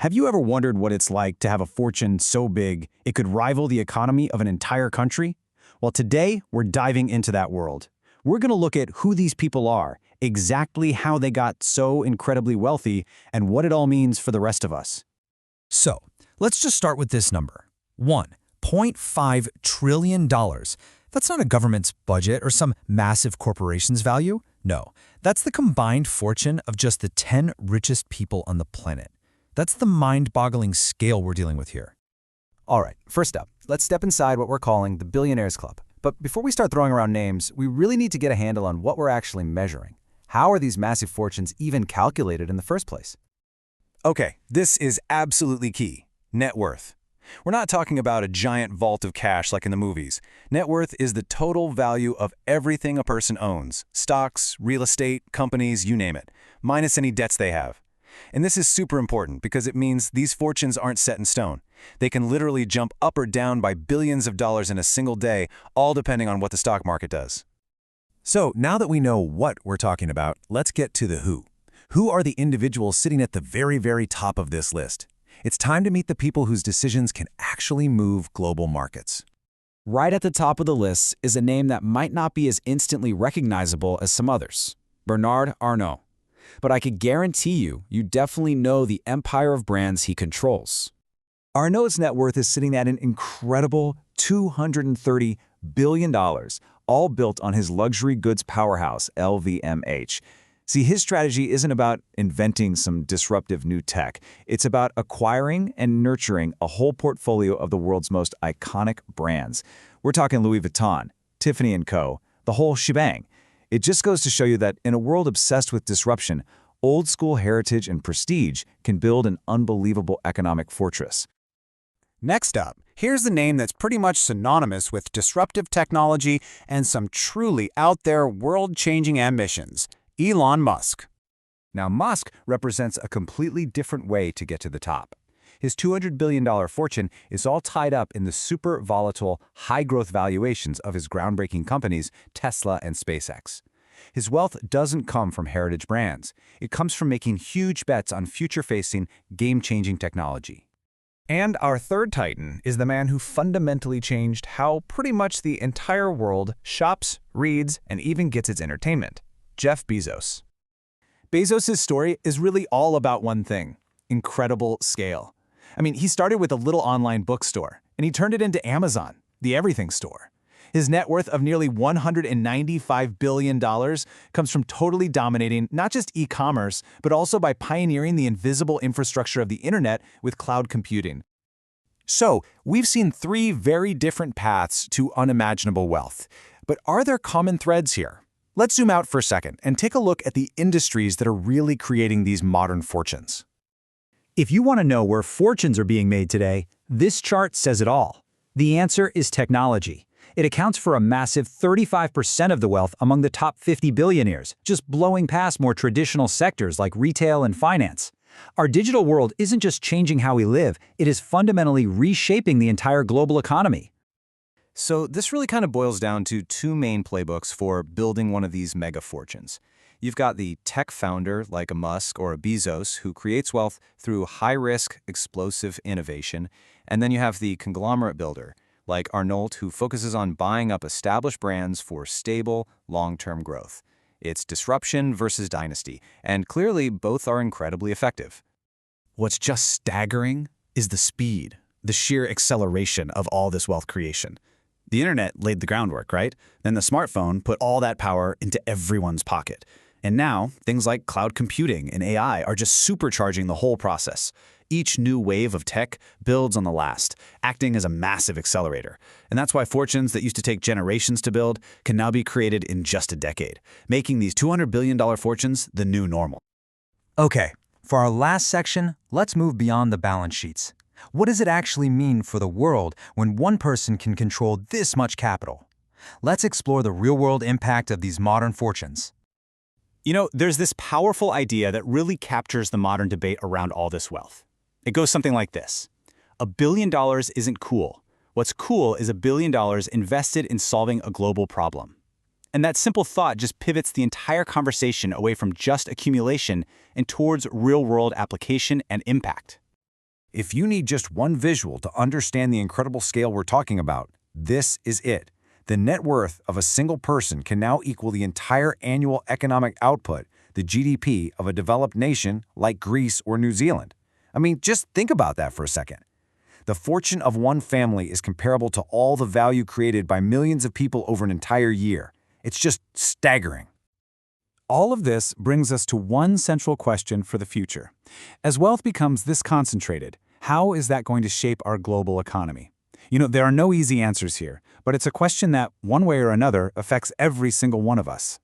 Have you ever wondered what it's like to have a fortune so big it could rival the economy of an entire country? Well, today we're diving into that world. We're going to look at who these people are, exactly how they got so incredibly wealthy, and what it all means for the rest of us. So, let's just start with this number. $1.5 trillion. That's not a government's budget or some massive corporation's value. No, that's the combined fortune of just the 10 richest people on the planet. That's the mind-boggling scale we're dealing with here. All right, first up, let's step inside what we're calling the Billionaires Club. But before we start throwing around names, we really need to get a handle on what we're actually measuring. How are these massive fortunes even calculated in the first place? Okay, this is absolutely key. Net worth. We're not talking about a giant vault of cash like in the movies. Net worth is the total value of everything a person owns. Stocks, real estate, companies, you name it, minus any debts they have. And this is super important because it means these fortunes aren't set in stone. They can literally jump up or down by billions of dollars in a single day, all depending on what the stock market does. So now that we know what we're talking about, let's get to the who. Who are the individuals sitting at the very, very top of this list? It's time to meet the people whose decisions can actually move global markets. Right at the top of the list is a name that might not be as instantly recognizable as some others, Bernard Arnault. But I could guarantee you definitely know the empire of brands he controls. Arnault's net worth is sitting at an incredible $230 billion, all built on his luxury goods powerhouse, LVMH. See, his strategy isn't about inventing some disruptive new tech. It's about acquiring and nurturing a whole portfolio of the world's most iconic brands. We're talking Louis Vuitton, Tiffany & Co., the whole shebang. It just goes to show you that in a world obsessed with disruption, old-school heritage and prestige can build an unbelievable economic fortress. Next up, here's the name that's pretty much synonymous with disruptive technology and some truly out-there world-changing ambitions. Elon Musk. Now, Musk represents a completely different way to get to the top. His $200 billion fortune is all tied up in the super volatile, high-growth valuations of his groundbreaking companies, Tesla and SpaceX. His wealth doesn't come from heritage brands. It comes from making huge bets on future-facing, game-changing technology. And our third titan is the man who fundamentally changed how pretty much the entire world shops, reads, and even gets its entertainment. Jeff Bezos. Bezos' story is really all about one thing: incredible scale. I mean, he started with a little online bookstore, and he turned it into Amazon, the everything store. His net worth of nearly $195 billion comes from totally dominating not just e-commerce, but also by pioneering the invisible infrastructure of the internet with cloud computing. So, we've seen three very different paths to unimaginable wealth. But are there common threads here? Let's zoom out for a second and take a look at the industries that are really creating these modern fortunes. If you want to know where fortunes are being made today, this chart says it all. The answer is technology. It accounts for a massive 35% of the wealth among the top 50 billionaires, just blowing past more traditional sectors like retail and finance. Our digital world isn't just changing how we live, it is fundamentally reshaping the entire global economy. So this really kind of boils down to two main playbooks for building one of these mega fortunes. You've got the tech founder like a Musk or a Bezos who creates wealth through high-risk, explosive innovation. And then you have the conglomerate builder like Arnault who focuses on buying up established brands for stable, long-term growth. It's disruption versus dynasty, and clearly both are incredibly effective. What's just staggering is the speed, the sheer acceleration of all this wealth creation. The internet laid the groundwork, right? Then the smartphone put all that power into everyone's pocket. And now, things like cloud computing and AI are just supercharging the whole process. Each new wave of tech builds on the last, acting as a massive accelerator. And that's why fortunes that used to take generations to build can now be created in just a decade, making these $200 billion fortunes the new normal. Okay, for our last section, let's move beyond the balance sheets. What does it actually mean for the world when one person can control this much capital? Let's explore the real-world impact of these modern fortunes. You know, there's this powerful idea that really captures the modern debate around all this wealth. It goes something like this. $1 billion isn't cool. What's cool is $1 billion invested in solving a global problem. And that simple thought just pivots the entire conversation away from just accumulation and towards real-world application and impact. If you need just one visual to understand the incredible scale we're talking about, this is it. The net worth of a single person can now equal the entire annual economic output, the GDP of a developed nation like Greece or New Zealand. I mean, just think about that for a second. The fortune of one family is comparable to all the value created by millions of people over an entire year. It's just staggering. All of this brings us to one central question for the future. As wealth becomes this concentrated, how is that going to shape our global economy? There are no easy answers here, but it's a question that, one way or another, affects every single one of us.